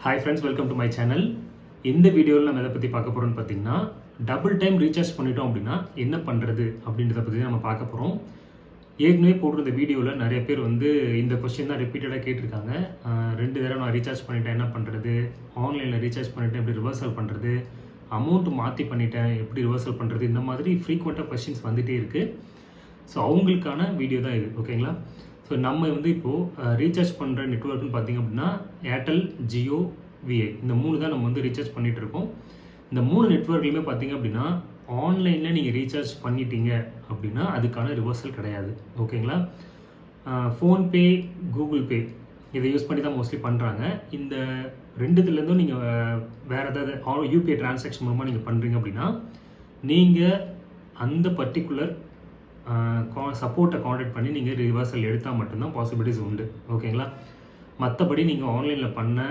Hi friends, welcome to my channel. இந்த வீடியோவில் நம்ம எதை பற்றி பார்க்க போகிறோம்னு பார்த்தீங்கன்னா, டபுள் டைம் ரீசார்ஜ் பண்ணிட்டோம் அப்படின்னா என்ன பண்ணுறது அப்படின்றத பற்றி தான் நம்ம பார்க்க போகிறோம். ஏற்கனவே போட்டிருந்த வீடியோவில் நிறைய பேர் வந்து இந்த கொஸ்டின் தான் ரிப்பீட்டடாக கேட்டிருக்காங்க. 2 தடவை நான் ரீசார்ஜ் பண்ணிட்டேன் என்ன பண்ணுறது, ஆன்லைனில் ரீசார்ஜ் பண்ணிட்டேன் எப்படி ரிவர்சல் பண்ணுறது, அமௌண்ட் மாற்றி பண்ணிட்டேன் எப்படி ரிவர்சல் பண்ணுறது, இந்த மாதிரி ஃப்ரீக்வெண்ட்டாக கொஸ்டின்ஸ் வந்துகிட்டே இருக்குது. ஸோ அவங்களுக்கான வீடியோ தான் இது, ஓகேங்களா? ஸோ நம்ம வந்து இப்போது ரீசார்ஜ் பண்ணுற நெட்வொர்க்னு பார்த்திங்க அப்படின்னா ஏர்டெல், ஜியோ, விஐ இந்த 3 தான் நம்ம வந்து ரீசார்ஜ் பண்ணிகிட்டு இருக்கோம். இந்த 3 நெட்வொர்க்லையுமே பார்த்திங்க அப்படின்னா ஆன்லைனில் நீங்கள் ரீசார்ஜ் பண்ணிட்டீங்க அப்படின்னா அதுக்கான ரிவர்சல் கிடையாது, ஓகேங்களா? ஃபோன்பே, கூகுள் பே இதை யூஸ் பண்ணி தான் மோஸ்ட்லி பண்ணுறாங்க. இந்த 2துலேருந்தும் நீங்கள் வேறு ஏதாவது யூபிஐ டிரான்சாக்ஷன் மூலமாக நீங்கள் பண்ணுறீங்க அப்படின்னா நீங்கள் அந்த பர்டிகுலர் சப்போர்ட்டை காண்டாக்ட் பண்ணி நீங்கள் ரிவர்சல் எடுத்தால் மட்டும்தான் பாசிபிலிட்டிஸ் உண்டு, ஓகேங்களா? மற்றபடி நீங்கள் ஆன்லைனில் பண்ண